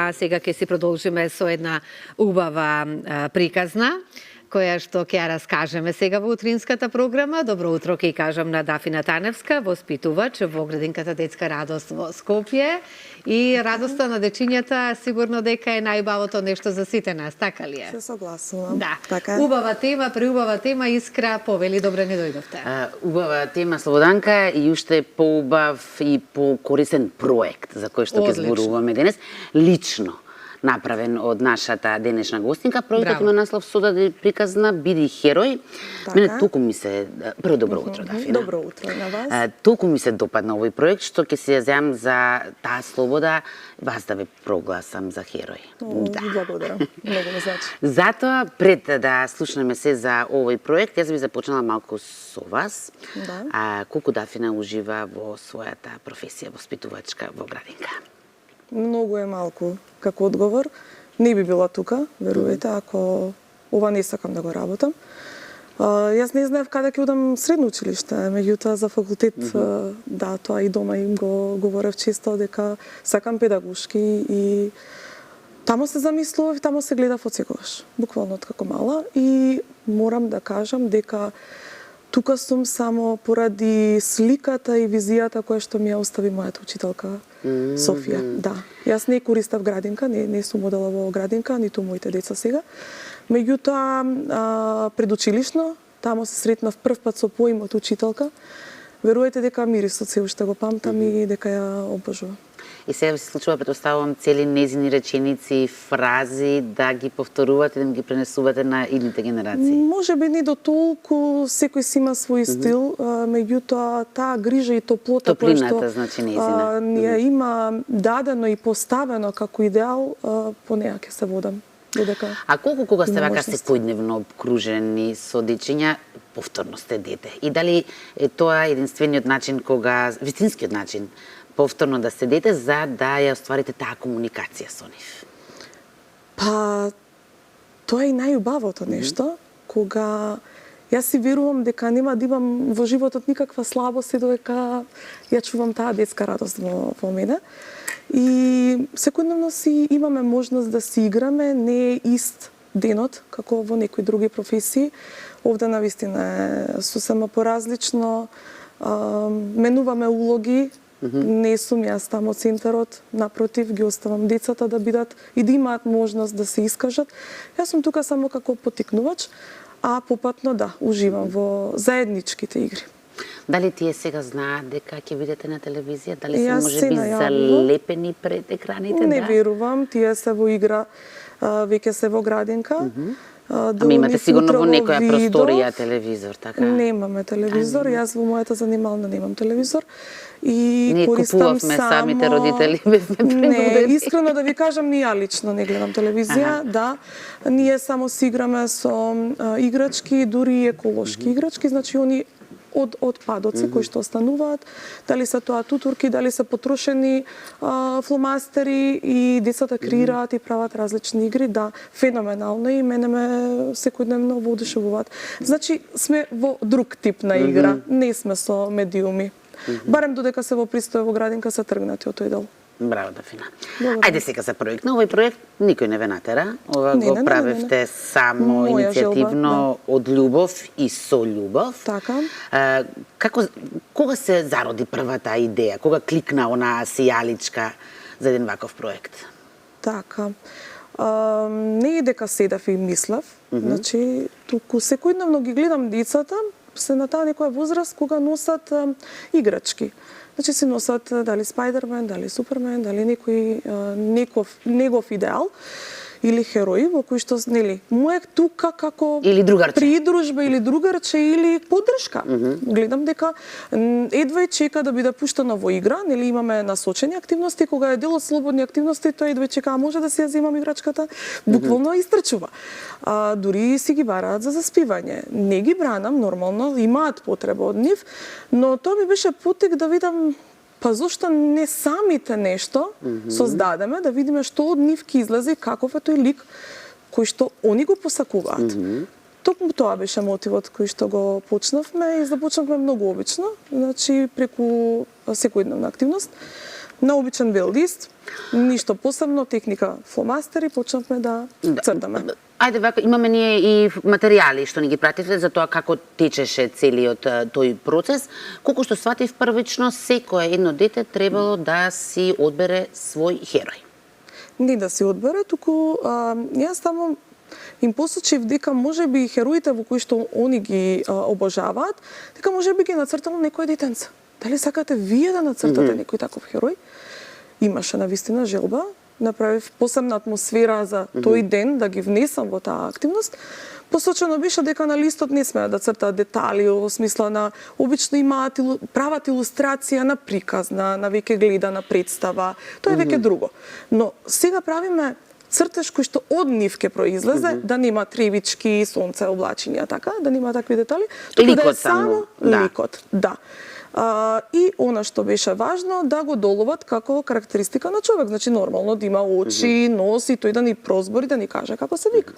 а сега ќе си продолжиме со една убава приказна, која што ќе ја раскажеме сега во утринската програма. Добро утро ќе кажам на Дафина Таневска, воспитувач во градинката Детска радост во Скопје. И радоста на дечињата сигурно дека е најубавото нешто за сите нас, така ли е? Се согласувам. Да. Така е. Убава тема, преубава тема, Искра, повели, добре не дојдовте. Убава тема, Слободанка, и уште поубав и покорисен проект за кој што ќе зборуваме денес, лично направен од нашата денешна гостинка. Проектот има наслов "Содади приказна, биди херој". Мене толку ми се прво добро утро, Дафина. Добро утро на вас. Толку ми се допадна овој проект што ќе се јазам за таа слобода вас да ве прогласам за херој. Да. Благодарам. Многу ме значи. Затоа пред да слушнеме се за овој проект, јас би започнала малку со вас. Да. Колку Дафина ужива во својата професија воспитувачка во градинка? Многу е малку како одговор. Не би била тука, верувате, ако ова не сакам да го работам. Јас не знаев каде ќе одам средно училиште, меѓутоа за факултет, да, тоа и дома им го говорев често дека сакам педагошки и тамо се замислував и тамо се гледав одсекогаш, буквално од како мала, и морам да кажам дека тука сум само поради сликата и визијата која што ми ја остави мојата учителка Софија. Да. Јас не користав градинка, не сум одела во градинка, ниту моите деца сега. Меѓутоа, предучилишно, тамо се сретнав прв пат со поимот учителка. Верувајте дека мирисот се уште го памтам и дека ја обожувам. И сега се случува, претпоставувам, цели незини реченици, фрази, да ги повторувате, да ги пренесувате на идните генерации? Може би не до толку, секој си има свој стил, меѓутоа таа грижа и топлота која што значи незина. ни ја има дадено и поставено како идеал, по неа ќе се водам. Додека колку кога сте вака секојдневно обкружени со дечиња, повторно сте дете? И дали е тоа единствениот начин кога, вистинскиот начин, повторно да сте дете за да ја остварите таа комуникација со нив? Па, тоа е и најубавото нешто, кога јас си верувам дека нема да имам во животот никаква слабост и додека ја чувам таа детска радост во мене. И секојдневно си имаме можност да си играме, не е ист денот како во некои други професии. Овде навистина е сосема поразлично, менуваме улоги, не сум јас тамо центарот, напротив, ги оставам децата да бидат и да имаат можност да се искажат. Јас сум тука само како поттикнувач, а попатно да, уживам во заедничките игри. Дали тие сега знаат дека ќе бидете на телевизија? Дали се можеби залепени пред екраните? Не верувам, тие се во игра, веќе се во градинка. Ами имате сигурно во некоја просторија телевизор, така? Немаме телевизор, јас во мојата занимална немам телевизор. И ние користам купувавме само... самите родители, бевме принудени. Не, искрено да ви кажам, ни ја лично не гледам телевизија, да. Ние само си играме со играчки, дури и еколошки играчки, значи они од отпадоци кои што остануваат, дали се тоа тутурки, дали се потрошени фломастери, и децата креираат и прават различни игри, да, феноменално, и мене ме секојдневно воодушевуваат. Значи сме во друг тип на игра, не сме со медиуми. Барем додека се во пристој во градинка се тргнати од тој дел. Браво, Дафина. Ајде сега за проект. На овој проект никој не ве натера. Ова го правевте само иницијативно, од љубов и со љубов. Така. Кога се зароди првата идеја? Кога кликна онаа сијаличка за еден ваков проект? Така. Не е дека седав и мислев, значи туку секојдневно ги гледам децата, се на таа некоја возраст кога носат играчки. Значи се носат дали Спајдермен, дали Супермен, дали негов идеал или херои во кој што, нели, му е тука како или другарче, придружба или другарче или поддршка. Гледам дека едва и чека да биде пуштено во игра, нели имаме насочени активности, кога е дел од слободни активности, тоа едва и чека, а може да си ја земам играчката, буквално истрчува. Дури си ги бараат за заспивање. Не ги бранам, нормално, имаат потреба од нив, но тоа ми беше потек да видам па зошто не самите нешто создадеме, да видиме што од нив ќе излезе и каков е тој лик кој што они го посакуваат. Токму тоа беше мотивот кој што го почнавме и започнавме многу обично, значи преку секојдневна активност. На обичен бел лист, ништо посебно, техника фломастери, почнавме да цртаме. Ајде вака, имаме ние и материјали што ни ги пративте за тоа како течеше целиот тој процес. Колку што сватив првично, секое едно дете требало да си одбере свој херој. Не да си одбере, туку јас само им посочив дека можеби хероите во кои што они ги обожаваат, дека можеби ги нацртало некој детенце. Дали сакате вие да нацртате некој таков херој? Имаше навистина желба, направив посебна атмосфера за тој ден да ги внесам во таа активност. Посочено беше дека на листот не смеат да цртаат детали, во смисла на обично имаат прават илустрација на приказ, на веќе гледана представа, тоа е веќе друго. Но сега правиме цртеж кој што од нив ќе произлезе, да нема тревички, сонце, облачиња, така, да нема такви детали, туку да е само ликот. Да. И она што беше важно, да го доловат како карактеристика на човек. Значи, нормално да има очи, нос и тој да ни прозбори, да ни каже како се вика.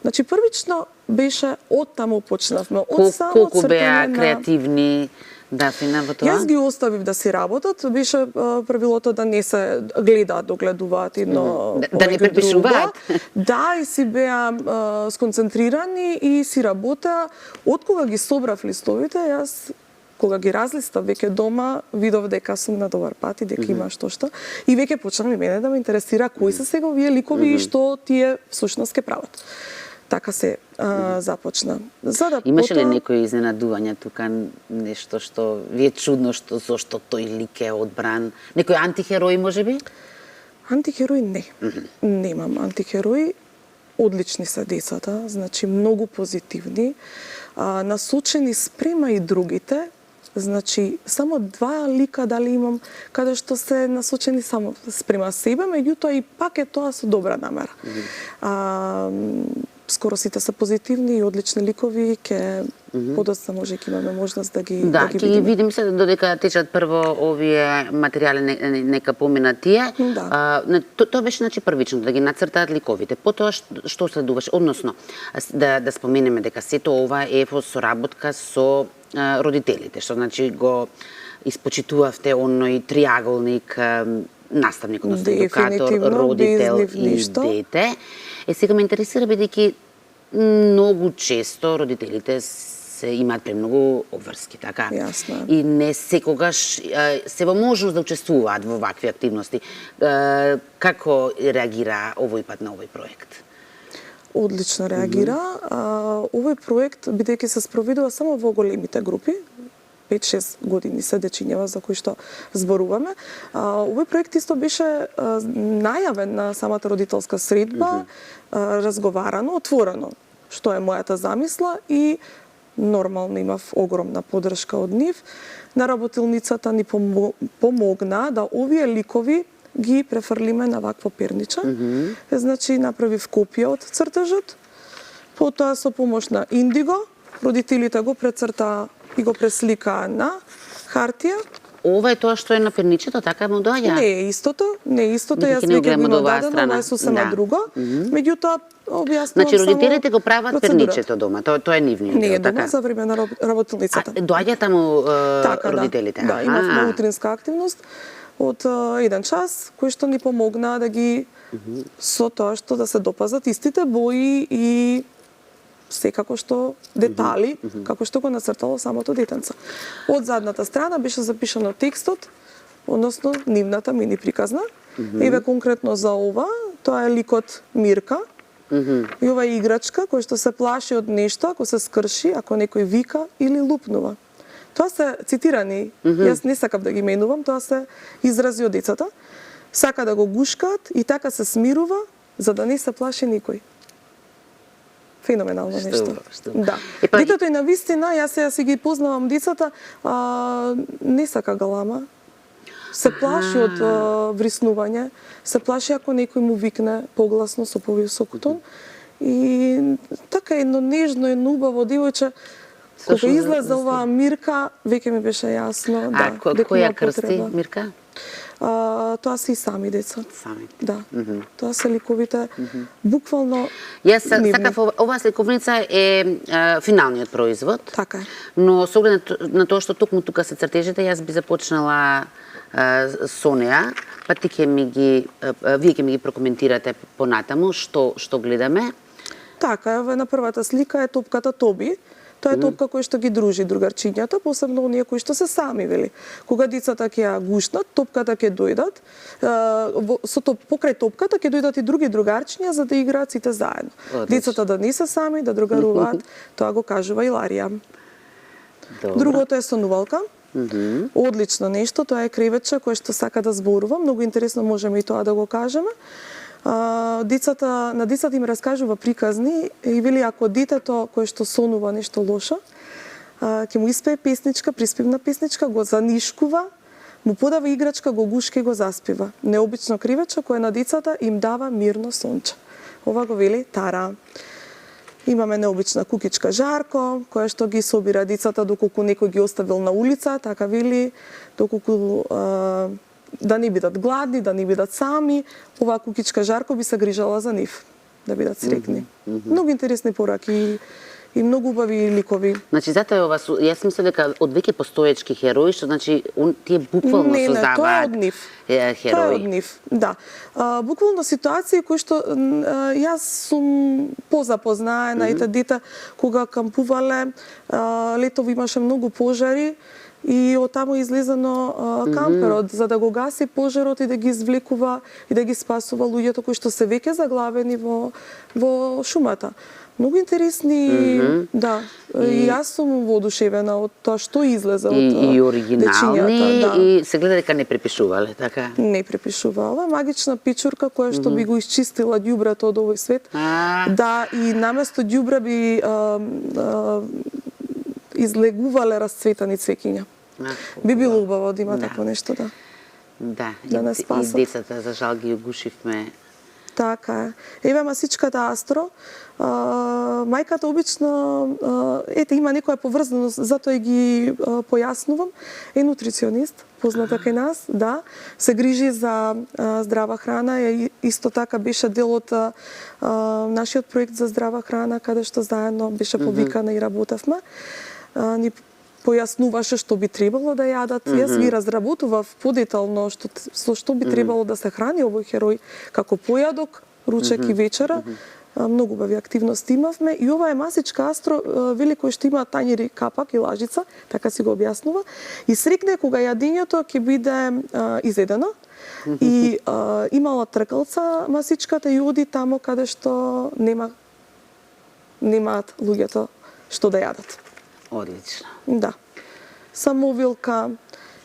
Значи, првично беше од таму почнавме. Од само колку беа креативни Дафина во тоа? Јас ги оставив да си работат. Беше правилото да не се гледаат, догледуваат едно да не препишуваат. Да, и си беа сконцентрирани и си работеа. Од кога ги собрав листовите, јас кога ги разлистав веќе дома, видов дека сум на добар пат и дека има што. И веќе почнам и мене да ме интересира кои се сега овие ликови и што тие всушност ке прават. Така се започна. Имаше ли некои изненадувања тука, нешто што ви е чудно зошто тој лик е одбран? Некој антихерој можеби? Антихерој не. Немам антихерој. Одлични се децата, значи многу позитивни, насочени спрема и другите. Значи, само 2 лика дали имам каде што се насочени само спрема себе, меѓутоа и пак е тоа со добра намера. Скоро сите се позитивни и одлични ликови, ке подоцна може ќе имаме можност да ги Да, ќе ги видим се додека течат прво овие материјали нека поминат тие. Тоа беше значи првично да ги нацртаат ликовите. Потоа што следуваше, односно да споменеме дека сето ова е во соработка со родителите, што значи го испочитувавте оној триаголник наставник, односно едукатор, родител и дете. Сега ме интересира бидејќи многу често родителите се имаат премногу обврски, така? Јасно. И не секогаш се во можност да учествуваат во вакви активности. Како реагира овој пат на овој проект? Одлично реагира. Овој проект, бидејќи се спроведува само во големите групи, 5-6 години се дечињева за кои што зборуваме. Овој проект исто беше најавен на самата родителска средба, разговарано, отворено, што е мојата замисла и нормално имав огромна поддршка од нив. На работилницата ни помогна да овие ликови ги префрлиме на вакво перниче. Значи, направив копија од цртежот, потоа со помош на Индиго, родителите го прецртаа и го пресликаа на хартија. Ова е тоа што е на перничето, така му доаѓа? Не е истото, јас веќе го имам дадено, ова е сосема друго. Меѓутоа, објаснувам значи, родителите го прават перничето дома, тоа е нивниот дел, така? Не е дома, така? за време на работилницата. Доаѓа таму родителите? Да, имавме утринска активност од 1 час, кој што ни помогна да ги со тоа што да се допазат истите бои и секако што детали, како што го нацртало самото детенце. Од задната страна беше запишано текстот, односно нивната мини приказна. Еве конкретно за ова, тоа е ликот Мирка. И ова е играчка која што се плаши од нешто ако се скрши, ако некој вика или лупнува. Тоа се цитирани, јас не сакав да ги менувам, тоа се изрази од децата. Сака да го гушкаат и така се смирува за да не се плаши никој. Феноменално нешто. Да. Детето и на вистина, јас сега си ги познавам децата, не сака галама. Се плаши од вриснување, се плаши ако некој му викне погласно со повисок тон. И така едно нежно, едно убаво девојче, кога излезе оваа Мирка, веќе ми беше јасно дека која крсти Мирка? Тоа се и сами деца. Сами. Да. Тоа се ликовите буквално Јас сакав оваа сликовница е финалниот производ. Така е. Но со оглед на тоа што токму тука се цртежите, јас би започнала со неа, па вие ќе ми ги прокоментирате понатаму што гледаме. Така, ево на првата слика е топката Тоби. Тоа е топка која што ги дружи другарчињата, посебно оние кои што се сами, вели. Кога децата ќе ја гушнат, топката ќе дојдат, покрај топката ќе дојдат и други другарчиња за да играат сите заедно. Децата да не се сами, да другаруваат, тоа го кажува Иларија. Другото е сонувалка. Одлично нешто, тоа е кревече кое што сака да зборува, многу интересно можеме и тоа да го кажеме. На децата им раскажува приказни и вели ако детето кое што сонува нешто лошо, ќе му испее песничка, приспивна песничка, го занишкува, му подава играчка, го гушка и го заспива. Необично кривече кое на децата им дава мирно сонче. Ова го вели Тара. Имаме необична кукичка Жарко, која што ги собира децата доколку некој ги оставил на улица, така вели, доколку да не бидат гладни, да не бидат сами, оваа кукичка Жарко би се грижала за нив, да бидат среќни. Многу интересни пораки и многу убави ликови. Значи затоа ова јас мислам дека од веќе постоечки херои, што значи тие буквално создаваат. Тоа е од нив. Херои. Тоа е од нив. Да. Буквално ситуации кои што јас сум позапознаена, ете дете кога кампувале, летово имаше многу пожари и од таму излезено камперот за да го гаси пожарот и да ги извлекува и да ги спасува луѓето кои што се веќе заглавени во шумата. Многу интересни, да. И јас сум воодушевена од тоа што излезе од и оригинални, да. и се гледа дека не препишувале, така? Не препишува. Ова магична пичурка која што би го исчистила ѓубрето од овој свет. Да, и наместо ѓубра би излегувале расцветани цвеќиња. Би било убаво да има такво нешто, да. Да, и децата за жал ги угушивме. Така е. Еве масичката Астро, мајката обично, има некоја поврзаност, затоа ги појаснувам, е нутриционист, позната кај нас, да, се грижи за здрава храна, исто така беше дел од нашиот проект за здрава храна, каде што заедно беше повикана и работевме. Ни појаснуваше што би требало да јадат. Јас ги разработував подетално со што би требало да се храни овој херој како појадок, ручек и вечера. Многу убави активности имавме и ова е масичка Астро, вели кој што има тањери капак и лажица, така си го објаснува. И срекне кога јадењето ќе биде изедено и имала тркалца масичката и оди тамо каде што немаат луѓето што да јадат. Одлично. Да. Самовилка,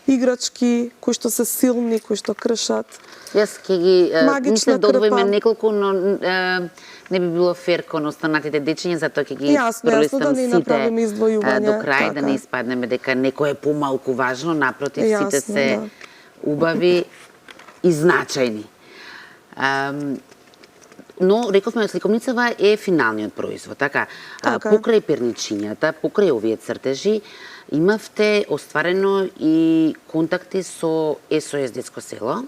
играчки кои што се силни, кои што кршат. Јас ќе ги мислам да одвоиме неколку, но не би било фер кон останатите дечиња, затоа ќе ги пролистам сите до крај, да не испаднеме дека некој е помалку важно, напротив, сите се убави и значајни. Но, рековме, сликомницава е финалниот производ, така? Покрај перничињата, покрај овие цртежи, имавте остварено и контакти со СОС Детско село.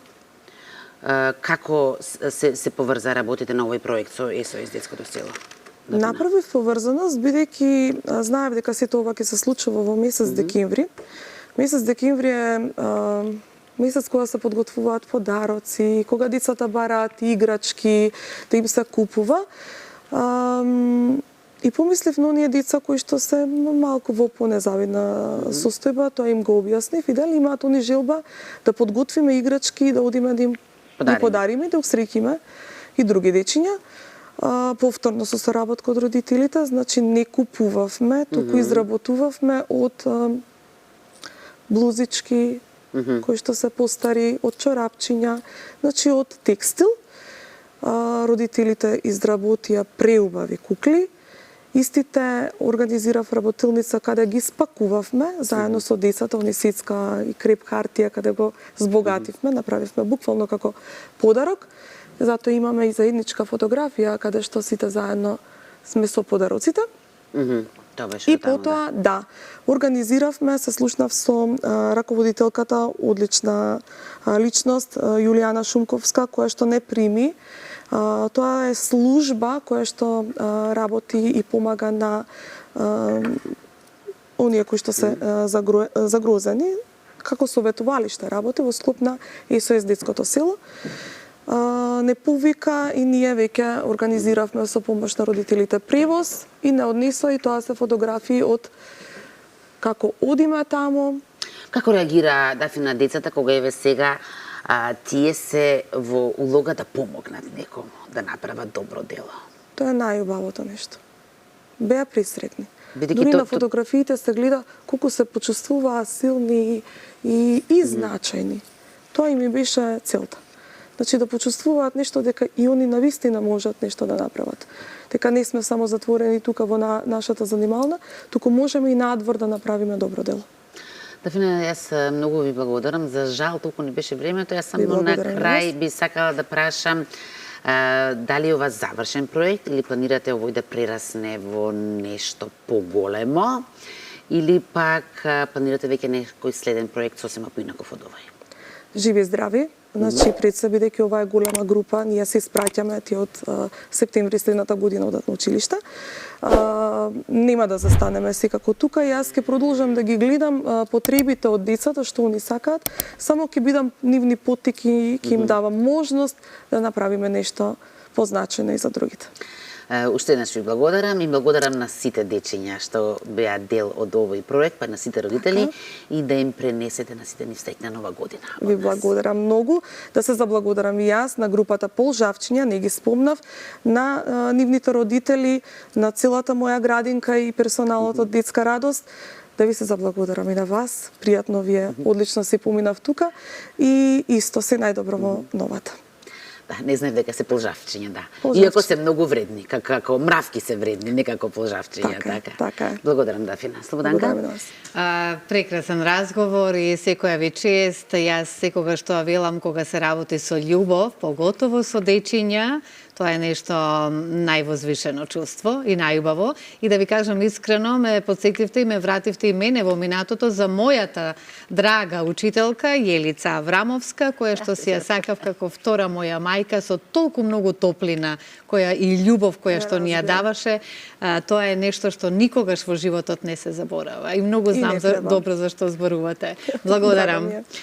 Како се поврза работите на овој проект со СОС Детското село? Направив поврзаност, бидејќи знаев дека сето ова ќе се случува во месец декември. Месец декември е месец кога се подготвуваат подароци, кога децата бараат играчки, да им се купува. И помислив на оние деца кои што се малку во понезавидна состојба, тоа им го објаснив и дали имаат они желба да подготвиме играчки и да одиме да им подариме, да усрекиме и други дечиња. Повторно со соработка од родителите, значи не купувавме, туку изработувавме од блузички, кои што се постари, од чорапчиња, значи од текстил. Родителите изработија преубави кукли. Истите организирав работилница каде ги спакувавме заедно со децата, они сецка и креп хартија каде го збогативме, направивме буквално како подарок. Затоа имаме и заедничка фотографија каде што сите заедно сме со подароците. И потоа, да, организиравме, се слушнав со раководителката, одлична личност, Јулијана Шумковска, која што не прими. Тоа е служба која што работи и помага на оние кои што се загрозени како советувалиште работи во склоп на СОС Детското село. Не повика и ние веќе организиравме со помош на родителите превоз и не однесоа, и тоа се фотографии од како одиме таму. Како реагира Дафина децата кога еве сега тие се во улога да помогнат некому да направат добро дело? Тоа е најубавото нешто. Беа присретни. Бидејќи Дури на фотографиите се гледа колку се почувствуваа силни и значајни. Тоа им беше целта. Значи да почувствуваат нешто дека и они навистина можат нешто да направат. Дека не сме само затворени тука во нашата занимална, туку можеме и надвор да направиме добро дело. Дафина, јас многу ви благодарам. За жал толку не беше времето. Јас само на крај би сакала да прашам дали е ова завршен проект или планирате овој да прерасне во нешто поголемо или пак планирате веќе некој следен проект сосема поинаков од овој? Живи и здрави. Значи, пред се, бидејќи ова е голема група, ние се испраќаме ти од септември следната година одат на училиште. Нема да застанеме секако тука. Јас ќе продолжам да ги гледам потребите од децата, што они сакаат. Само ќе бидам нивни поттики, ќе им давам можност да направиме нешто позначено и за другите. Уште еднаш ви благодарам и благодарам на сите дечиња што беа дел од овој проект, па на сите родители и да им пренесете на сите нив среќна нова година. Ви благодарам многу. Да се заблагодарам и јас на групата Полжавчиња, не ги спомнав, на нивните родители, на целата моја градинка и персоналот од Детска радост. Да ви се заблагодарам и на вас. Пријатно ви е, одлично се поминав тука и исто се најдобро во новата. Да, не знаев дека се полжавчиња, да. Иако се многу вредни, како мравки се вредни, не како полжавчиња, така. Така е. Благодарам, Дафина. Слободанка? Прекрасен разговор и секоја ви чест. Јас секогаш тоа велам кога се работи со љубов, поготово со дечиња, тоа е нешто највозвишено чувство и најубаво. И да ви кажам искрено, ме потсетивте и ме вративте и мене во минатото за мојата драга учителка Јелица Аврамовска, која што си ја сакав како втора моја мајка со толку многу топлина, која и љубов која што ни ја даваше. Тоа е нешто што никогаш во животот не се заборава. И многу знам добро за што зборувате. Благодарам.